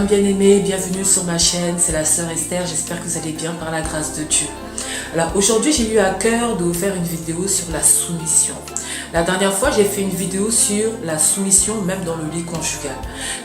Bien-aimés, bienvenue sur ma chaîne, c'est la sœur Esther, j'espère que vous allez bien par la grâce de Dieu. Alors aujourd'hui j'ai eu à cœur de vous faire une vidéo sur la soumission. La dernière fois j'ai fait une vidéo sur la soumission même dans le lit conjugal.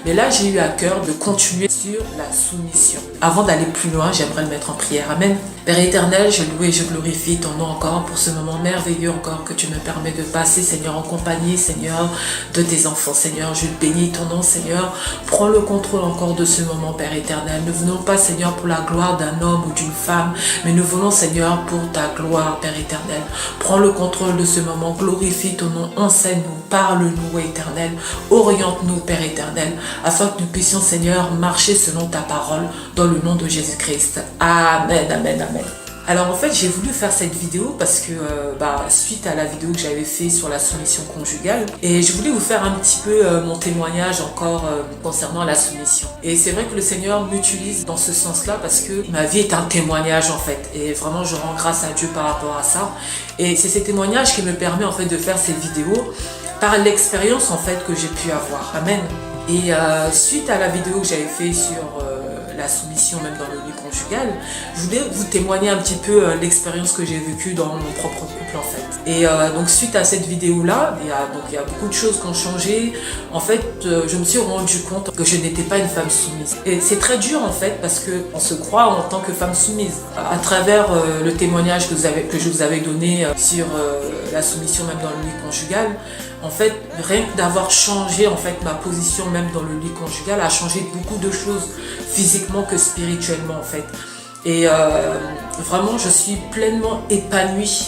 Mais là j'ai eu à cœur de continuer sur la soumission. Avant d'aller plus loin, j'aimerais le mettre en prière. Amen. Père éternel, je loue et je glorifie ton nom encore pour ce moment merveilleux encore que tu me permets de passer, Seigneur, en compagnie, Seigneur, de tes enfants. Seigneur, je bénis ton nom, Seigneur. Prends le contrôle encore de ce moment, Père éternel. Ne venons pas, Seigneur, pour la gloire d'un homme ou d'une femme, mais nous venons, Seigneur, pour ta gloire, Père éternel. Prends le contrôle de ce moment, glorifie ton nom, enseigne-nous, parle-nous, éternel. Oriente-nous, Père éternel, afin que nous puissions, Seigneur, marcher selon ta parole, dans le nom de Jésus-Christ. Amen, amen, amen. Alors en fait j'ai voulu faire cette vidéo parce que suite à la vidéo que j'avais fait sur la soumission conjugale, et je voulais vous faire un petit peu mon témoignage encore concernant la soumission. Et c'est vrai que le Seigneur m'utilise dans ce sens-là parce que ma vie est un témoignage en fait, et vraiment je rends grâce à Dieu par rapport à ça. Et c'est ces témoignages qui me permet en fait de faire ces vidéos par l'expérience en fait que j'ai pu avoir. Amen. Et suite à la vidéo que j'avais fait sur la soumission même dans le lit conjugal, je voulais vous témoigner un petit peu l'expérience que j'ai vécue dans mon propre couple en fait. Et donc suite à cette vidéo là, il y a beaucoup de choses qui ont changé. En fait, je me suis rendu compte que je n'étais pas une femme soumise. Et c'est très dur en fait parce qu'on se croit en tant que femme soumise. À travers le témoignage que je vous avais donné sur la soumission même dans le lit conjugal, en fait, rien que d'avoir changé en fait ma position même dans le lit conjugal a changé beaucoup de choses physiquement que spirituellement en fait. Et vraiment, je suis pleinement épanouie.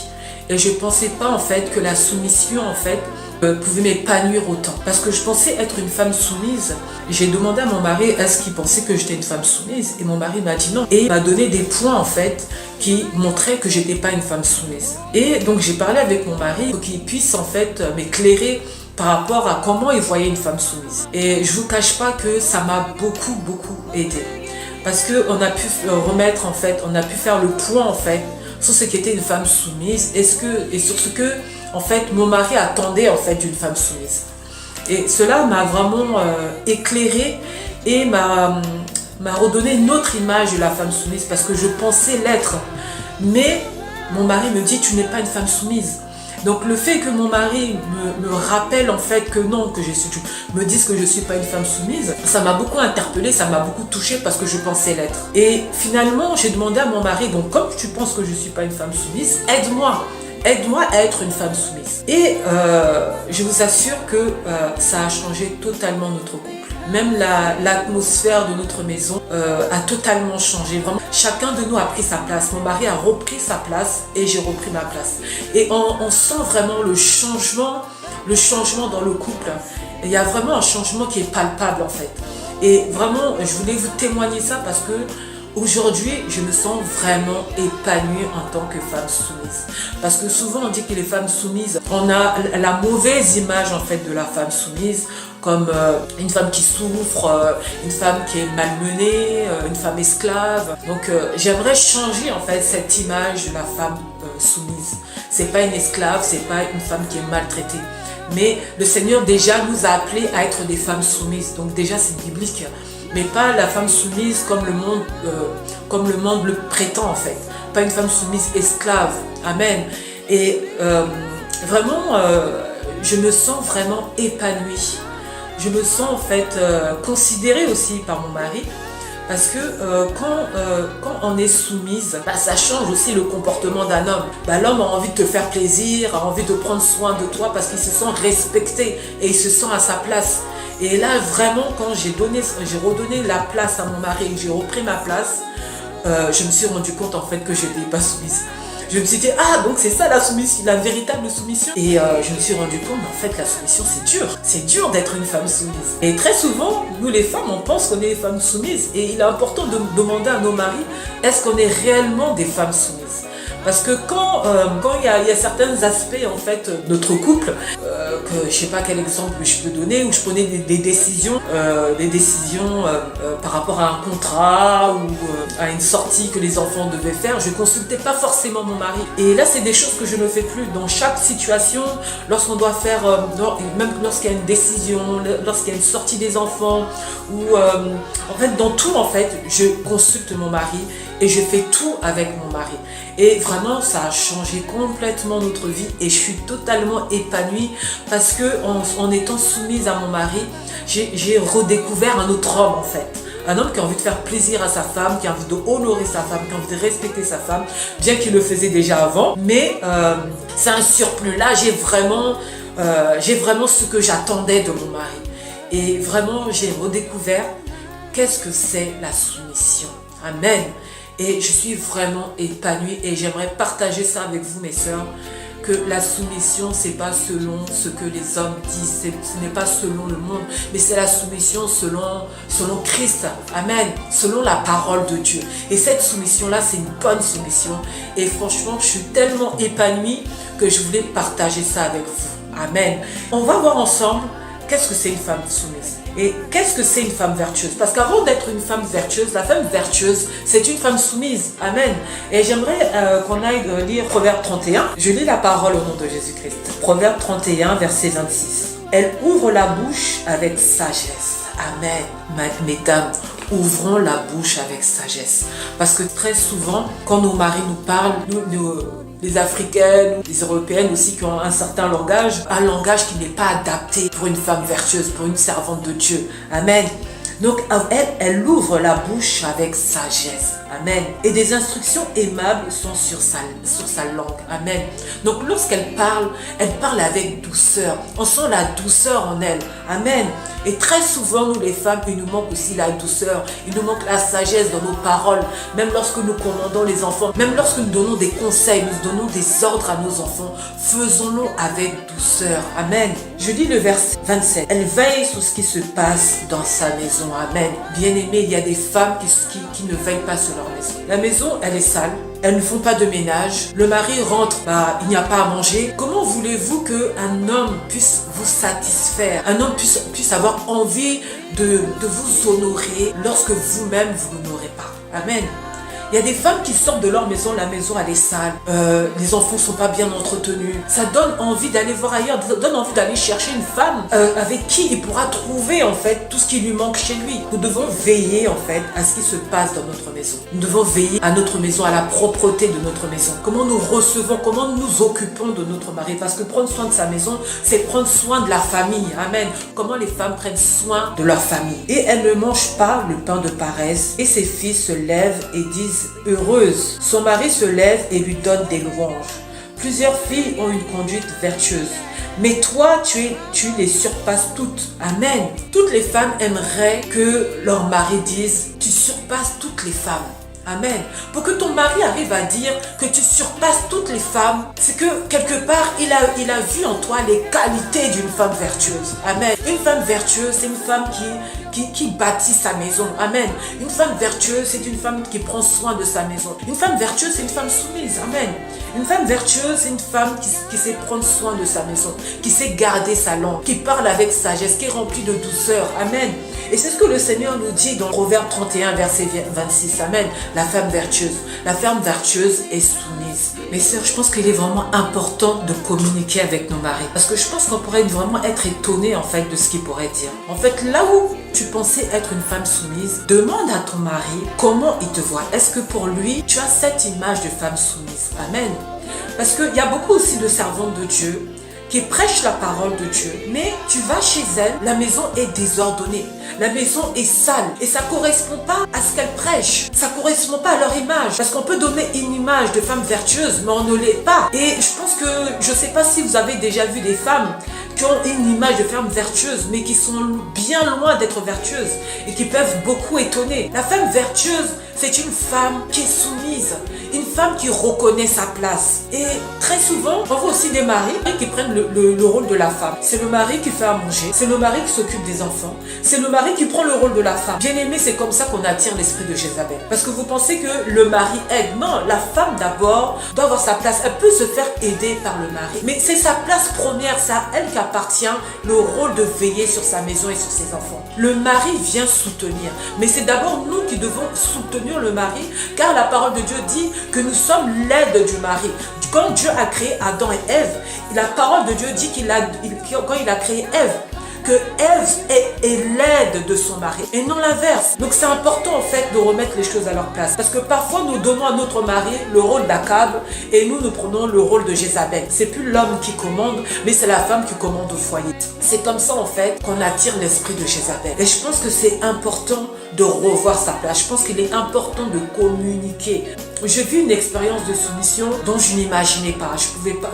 Et je pensais pas en fait que la soumission en fait pouvait m'épanouir autant. Parce que je pensais être une femme soumise. J'ai demandé à mon mari est-ce qu'il pensait que j'étais une femme soumise. Et mon mari m'a dit non. Et il m'a donné des points en fait qui montraient que j'étais pas une femme soumise. Et donc j'ai parlé avec mon mari pour qu'il puisse en fait m'éclairer par rapport à comment il voyait une femme soumise. Et je vous cache pas que ça m'a beaucoup aidé. Parce qu'on a pu remettre en fait, on a pu faire le point en fait sur ce qu'était une femme soumise et sur ce que en fait mon mari attendait en fait d'une femme soumise. Et cela m'a vraiment éclairé et m'a redonné une autre image de la femme soumise parce que je pensais l'être. Mais mon mari me dit tu n'es pas une femme soumise. Donc le fait que mon mari me rappelle en fait que non, me dise que je ne suis pas une femme soumise, ça m'a beaucoup interpellée, ça m'a beaucoup touchée parce que je pensais l'être. Et finalement, j'ai demandé à mon mari, bon, comme tu penses que je ne suis pas une femme soumise, aide-moi à être une femme soumise. Et je vous assure que ça a changé totalement notre couple. Même l'atmosphère de notre maison a totalement changé. Vraiment, chacun de nous a pris sa place. Mon mari a repris sa place et j'ai repris ma place. Et on sent vraiment le changement dans le couple. Il y a vraiment un changement qui est palpable en fait. Et vraiment, je voulais vous témoigner ça parce que aujourd'hui, je me sens vraiment épanouie en tant que femme soumise. Parce que souvent, on dit que les femmes soumises, on a la mauvaise image en fait de la femme soumise, comme une femme qui souffre, une femme qui est malmenée, une femme esclave. Donc, j'aimerais changer en fait cette image de la femme soumise. C'est pas une esclave, c'est pas une femme qui est maltraitée. Mais le Seigneur déjà nous a appelés à être des femmes soumises. Donc déjà, c'est biblique. Mais pas la femme soumise comme le monde le prétend en fait. Pas une femme soumise esclave. Amen. Et vraiment, je me sens vraiment épanouie. Je me sens en fait considérée aussi par mon mari. Parce que quand on est soumise, ça change aussi le comportement d'un homme. L'homme a envie de te faire plaisir, a envie de prendre soin de toi parce qu'il se sent respecté et il se sent à sa place. Et là, vraiment, quand j'ai redonné la place à mon mari et que j'ai repris ma place, je me suis rendu compte en fait que je n'étais pas soumise. Je me suis dit, donc c'est ça la soumission, la véritable soumission. Et je me suis rendu compte, en fait, la soumission, c'est dur. C'est dur d'être une femme soumise. Et très souvent, nous les femmes, on pense qu'on est des femmes soumises. Et il est important de demander à nos maris, est-ce qu'on est réellement des femmes soumises? Parce que quand il y a certains aspects en fait de notre couple, que je sais pas quel exemple je peux donner, où je prenais des décisions par rapport à un contrat ou à une sortie que les enfants devaient faire, je consultais pas forcément mon mari. Et là, c'est des choses que je ne fais plus. Dans chaque situation, lorsqu'on doit faire, même lorsqu'il y a une décision, lorsqu'il y a une sortie des enfants, ou en fait, dans tout, en fait, je consulte mon mari et je fais tout avec mon mari. Et vraiment, ça a changé complètement notre vie et je suis totalement épanouie parce que en étant soumise à mon mari, j'ai redécouvert un autre homme en fait. Un homme qui a envie de faire plaisir à sa femme, qui a envie de honorer sa femme, qui a envie de respecter sa femme, bien qu'il le faisait déjà avant. Mais c'est un surplus. Là, j'ai vraiment ce que j'attendais de mon mari. Et vraiment, j'ai redécouvert qu'est-ce que c'est la soumission. Amen. Et je suis vraiment épanouie et j'aimerais partager ça avec vous, mes sœurs, que la soumission, c'est pas selon ce que les hommes disent, ce n'est pas selon le monde, mais c'est la soumission selon Christ. Amen. Selon la parole de Dieu. Et cette soumission-là, c'est une bonne soumission. Et franchement, je suis tellement épanouie que je voulais partager ça avec vous. Amen. On va voir ensemble qu'est-ce que c'est une femme soumise. Et qu'est-ce que c'est une femme vertueuse? Parce qu'avant d'être une femme vertueuse, la femme vertueuse, c'est une femme soumise. Amen. Et j'aimerais qu'on aille lire Proverbe 31. Je lis la parole au nom de Jésus-Christ. Proverbe 31, verset 26. Elle ouvre la bouche avec sagesse. Amen. Mesdames, ouvrons la bouche avec sagesse. Parce que très souvent, quand nos maris nous parlent, les Africaines, les Européennes aussi qui ont un certain langage, un langage qui n'est pas adapté pour une femme vertueuse, pour une servante de Dieu. Amen. Donc elle ouvre la bouche avec sagesse. Amen. Et des instructions aimables sont sur sa langue. Amen. Donc lorsqu'elle parle avec douceur. On sent la douceur en elle. Amen. Et très souvent, nous les femmes, il nous manque aussi la douceur. Il nous manque la sagesse dans nos paroles. Même lorsque nous commandons les enfants, même lorsque nous donnons des conseils, nous donnons des ordres à nos enfants, faisons-le avec douceur. Amen. Je lis le verset 27. Elle veille sur ce qui se passe dans sa maison. Amen. Bien-aimés, il y a des femmes qui ne veillent pas sur leur maison. La maison, elle est sale. Elles ne font pas de ménage. Le mari rentre, il n'y a pas à manger. Comment voulez-vous qu'un homme puisse vous satisfaire? Un homme puisse avoir envie de vous honorer lorsque vous-même vous l'honorez pas. Amen. Il y a des femmes qui sortent de leur maison, la maison elle est sale, les enfants sont pas bien entretenus. Ça donne envie d'aller voir ailleurs, ça donne envie d'aller chercher une femme avec qui il pourra trouver en fait tout ce qui lui manque chez lui. Nous devons veiller en fait à ce qui se passe dans notre maison. Nous devons veiller à notre maison, à la propreté de notre maison. Comment nous recevons, comment nous nous occupons de notre mari. Parce que prendre soin de sa maison, c'est prendre soin de la famille. Amen. Comment les femmes prennent soin de leur famille. Et elles ne mangent pas le pain de paresse. Et ses filles se lèvent et disent heureuse. Son mari se lève et lui donne des louanges. Plusieurs filles ont une conduite vertueuse. Mais toi, tu les surpasses toutes. Amen. Toutes les femmes aimeraient que leur mari dise tu surpasses toutes les femmes. Amen. Pour que ton mari arrive à dire que tu surpasses toutes les femmes, c'est que quelque part, il a vu en toi les qualités d'une femme vertueuse. Amen. Une femme vertueuse, c'est une femme qui bâtit sa maison. Amen. Une femme vertueuse, c'est une femme qui prend soin de sa maison. Une femme vertueuse, c'est une femme soumise. Amen. Une femme vertueuse, c'est une femme qui sait prendre soin de sa maison, qui sait garder sa langue, qui parle avec sagesse, qui est remplie de douceur. Amen. Et c'est ce que le Seigneur nous dit dans Proverbe 31, verset 26. Amen. La femme vertueuse. La femme vertueuse est soumise. Mes sœurs, je pense qu'il est vraiment important de communiquer avec nos maris. Parce que je pense qu'on pourrait vraiment être étonné en fait de ce qu'il pourrait dire. En fait, là où tu pensais être une femme soumise, demande à ton mari comment il te voit. Est-ce que pour lui, tu as cette image de femme soumise? Amen. Parce qu'il y a beaucoup aussi de servantes de Dieu qui prêchent la parole de Dieu. Mais tu vas chez elles, la maison est désordonnée. La maison est sale. Et ça ne correspond pas à ce qu'elles prêchent. Ça ne correspond pas à leur image. Parce qu'on peut donner une image de femme vertueuse, mais on ne l'est pas. Et je pense que, je ne sais pas si vous avez déjà vu des femmes qui ont une image de femme vertueuse, mais qui sont bien loin d'être vertueuses et qui peuvent beaucoup étonner. La femme vertueuse, c'est une femme qui est soumise, une femme qui reconnaît sa place. Et très souvent, on voit aussi des maris qui prennent le rôle de la femme. C'est le mari qui fait à manger, c'est le mari qui s'occupe des enfants, c'est le mari qui prend le rôle de la femme. Bien aimé, c'est comme ça qu'on attire l'esprit de Jézabel. Parce que vous pensez que le mari aide. Non, la femme d'abord doit avoir sa place. Elle peut se faire aider par le mari. Mais c'est sa place première, c'est à elle qu'appartient le rôle de veiller sur sa maison et sur ses enfants. Le mari vient soutenir. Mais c'est d'abord nous qui devons soutenir le mari, car la parole de Dieu dit que nous sommes l'aide du mari. Quand Dieu a créé Adam et Ève, la parole de Dieu dit quand il a créé Ève, que Ève est l'aide de son mari et non l'inverse. Donc c'est important en fait de remettre les choses à leur place. Parce que parfois nous donnons à notre mari le rôle d'Akab et nous prenons le rôle de Jézabel. C'est plus l'homme qui commande, mais c'est la femme qui commande au foyer. C'est comme ça en fait qu'on attire l'esprit de Jézabel. Et je pense que c'est important de revoir sa place. Je pense qu'il est important de communiquer. J'ai vu une expérience de soumission dont je n'imaginais pas.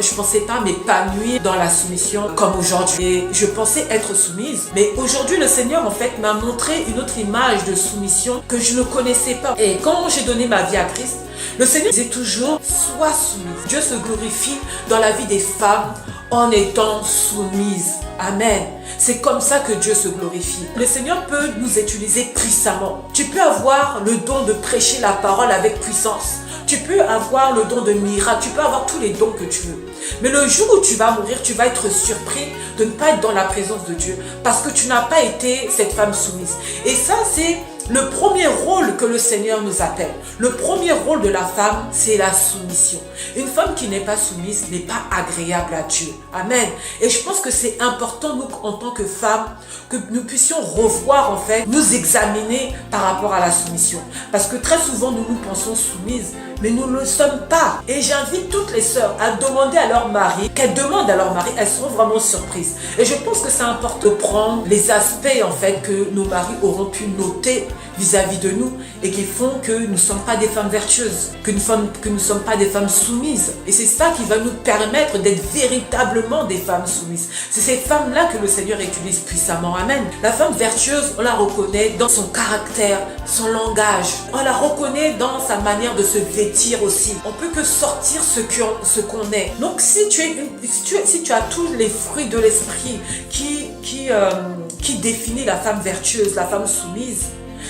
Je pensais pas m'épanouir dans la soumission comme aujourd'hui. Et je pensais être soumise. Mais aujourd'hui, le Seigneur, en fait, m'a montré une autre image de soumission que je ne connaissais pas. Et quand j'ai donné ma vie à Christ, le Seigneur disait toujours, sois soumise. Dieu se glorifie dans la vie des femmes en étant soumise. Amen. C'est comme ça que Dieu se glorifie. Le Seigneur peut nous utiliser puissamment. Tu peux avoir le don de prêcher la parole avec puissance. Tu peux avoir le don de miracle. Tu peux avoir tous les dons que tu veux. Mais le jour où tu vas mourir, tu vas être surpris de ne pas être dans la présence de Dieu. Parce que tu n'as pas été cette femme soumise. Et ça, c'est le premier rôle que le Seigneur nous appelle. Le premier rôle de la femme, c'est la soumission. Une femme qui n'est pas soumise n'est pas agréable à Dieu. Amen. Et je pense que c'est important, nous, en tant que femmes, que nous puissions revoir, en fait, nous examiner par rapport à la soumission. Parce que très souvent, nous nous pensons soumises, mais nous ne le sommes pas. Et j'invite toutes les sœurs à demander à leur mari, qu'elles demandent à leur mari, elles seront vraiment surprises. Et je pense que c'est important de prendre les aspects, en fait, que nos maris auront pu noter vis-à-vis de nous et qui font que nous ne sommes pas des femmes vertueuses, que nous ne sommes pas des femmes soumises. Et c'est ça qui va nous permettre d'être véritablement des femmes soumises. C'est ces femmes-là que le Seigneur utilise puissamment. Amen. La femme vertueuse, on la reconnaît dans son caractère, son langage. On la reconnaît dans sa manière de se vêtir aussi. On peut que sortir ce qu'on est. Donc si tu as tous les fruits de l'esprit qui définit la femme vertueuse, la femme soumise,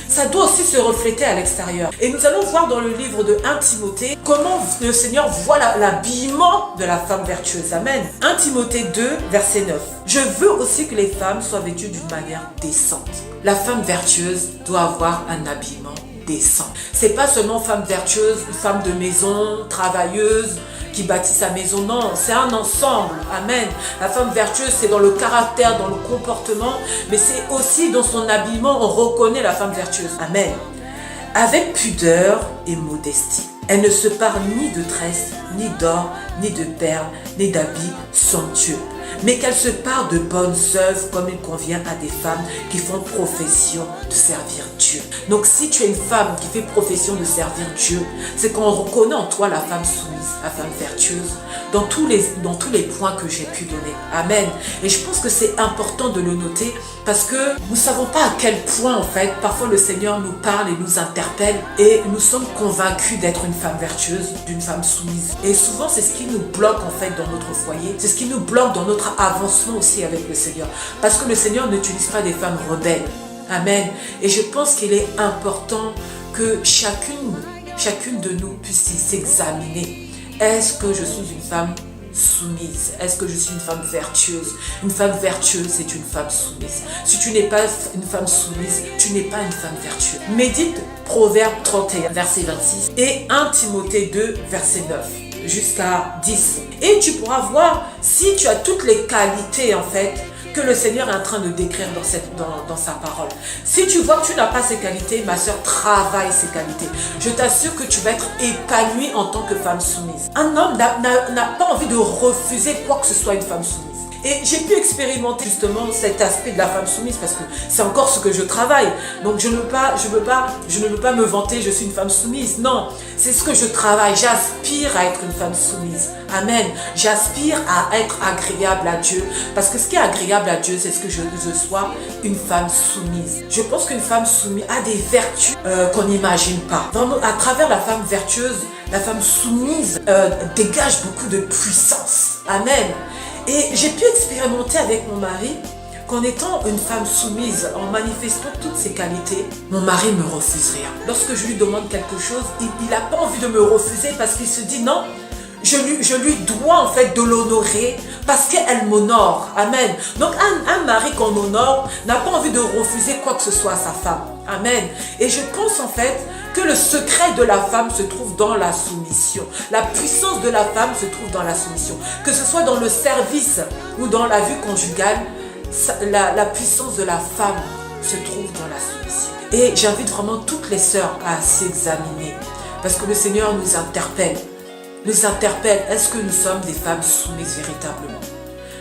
ça doit aussi se refléter à l'extérieur. Et nous allons voir dans le livre de 1 Timothée comment le Seigneur voit l'habillement de la femme vertueuse. Amen. 1 Timothée 2, verset 9. Je veux aussi que les femmes soient vêtues d'une manière décente. La femme vertueuse doit avoir un habillement décent. C'est pas seulement femme vertueuse, femme de maison, travailleuse, qui bâtit sa maison. Non, c'est un ensemble. Amen. La femme vertueuse, c'est dans le caractère, dans le comportement, mais c'est aussi dans son habillement, on reconnaît la femme vertueuse. Amen. Avec pudeur et modestie. Elle ne se parle ni de tresse, ni d'or, ni de perles, ni d'habits somptueux, mais qu'elle se parle de bonnes œuvres comme il convient à des femmes qui font profession de servir Dieu. Donc si tu es une femme qui fait profession de servir Dieu, c'est qu'on reconnaît en toi la femme soumise, la femme vertueuse, dans tous les points que j'ai pu donner. Amen. Et je pense que c'est important de le noter parce que nous ne savons pas à quel point en fait, parfois le Seigneur nous parle et nous interpelle et nous sommes convaincus d'être une femme vertueuse, d'une femme soumise. Et souvent c'est ce qui nous bloque en fait dans notre foyer, c'est ce qui nous bloque dans notre avancement aussi avec le Seigneur. Parce que le Seigneur n'utilise pas des femmes rebelles. Amen. Et je pense qu'il est important que chacune de nous puisse s'examiner. Est-ce que je suis une femme soumise? Est-ce que je suis une femme vertueuse? Une femme vertueuse, c'est une femme soumise. Si tu n'es pas une femme soumise, tu n'es pas une femme vertueuse. Médite Proverbe 31, verset 26 et 1 Timothée 2, verset 9 jusqu'à 10. Et tu pourras voir si tu as toutes les qualités en fait que le Seigneur est en train de décrire dans sa parole. Si tu vois que tu n'as pas ces qualités, ma soeur, travaille ces qualités. Je t'assure que tu vas être épanouie en tant que femme soumise. Un homme n'a pas envie de refuser quoi que ce soit une femme soumise. Et j'ai pu expérimenter justement cet aspect de la femme soumise parce que c'est encore ce que je travaille. Donc je ne veux pas me vanter, je suis une femme soumise. Non, c'est ce que je travaille. J'aspire à être une femme soumise. Amen. J'aspire à être agréable à Dieu. Parce que ce qui est agréable à Dieu, c'est ce que je sois une femme soumise. Je pense qu'une femme soumise a des vertus qu'on n'imagine pas. Vraiment, à travers la femme vertueuse, la femme soumise dégage beaucoup de puissance. Amen. Et j'ai pu expérimenter avec mon mari qu'en étant une femme soumise, en manifestant toutes ses qualités, mon mari ne me refuse rien. Lorsque je lui demande quelque chose, il n'a pas envie de me refuser parce qu'il se dit non, je lui dois en fait de l'honorer parce qu'elle m'honore. Amen. Donc un mari qu'on honore n'a pas envie de refuser quoi que ce soit à sa femme. Amen. Et je pense en fait que le secret de la femme se trouve dans la soumission. La puissance de la femme se trouve dans la soumission. Que ce soit dans le service ou dans la vie conjugale, la puissance de la femme se trouve dans la soumission. Et j'invite vraiment toutes les sœurs à s'examiner parce que le Seigneur nous interpelle. Est-ce que nous sommes des femmes soumises véritablement?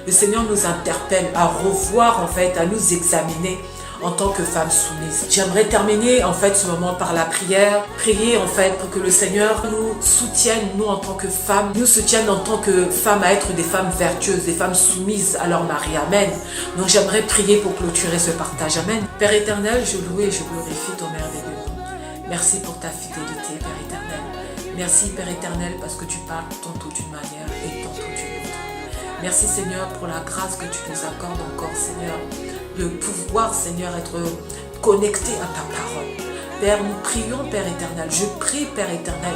Le Seigneur nous interpelle à revoir en fait, à nous examiner en tant que femmes soumises. J'aimerais terminer en fait ce moment par la prière. Prier en fait pour que le Seigneur nous soutienne, nous en tant que femmes, nous soutienne en tant que femmes à être des femmes vertueuses, des femmes soumises à leur mari. Amen. Donc j'aimerais prier pour clôturer ce partage. Amen. Père éternel, je loue et je glorifie ton merveilleux nom. Merci pour ta fidélité, Père éternel. Merci Père éternel parce que tu parles tantôt d'une manière et tantôt d'une autre. Merci Seigneur pour la grâce que tu nous accordes encore Seigneur. De pouvoir Seigneur être connecté à ta parole. Père, nous prions Père éternel. Je prie Père éternel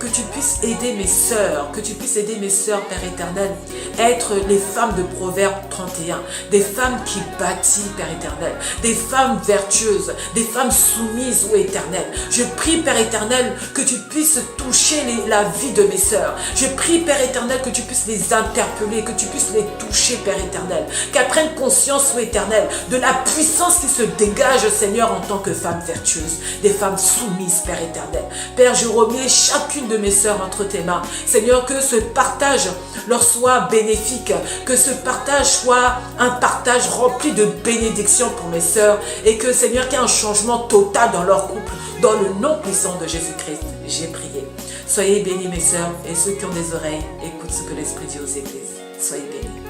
que tu puisses aider mes sœurs, Père éternel, être les femmes de Proverbe 31, des femmes qui bâtissent, Père éternel, des femmes vertueuses, des femmes soumises au éternel. Je prie, Père éternel, que tu puisses toucher la vie de mes sœurs. Je prie, Père éternel, que tu puisses les interpeller, que tu puisses les toucher, Père éternel, qu'elles prennent conscience, au éternel, de la puissance qui se dégage, Seigneur, en tant que femmes vertueuses, des femmes soumises, Père éternel. Père, je remets chacune de mes sœurs entre tes mains. Seigneur, que ce partage leur soit bénéfique, que ce partage soit un partage rempli de bénédictions pour mes sœurs et que, Seigneur, qu'il y ait un changement total dans leur couple. Dans le nom puissant de Jésus-Christ, j'ai prié. Soyez bénis, mes sœurs, et ceux qui ont des oreilles, écoutent ce que l'Esprit dit aux églises. Soyez bénis.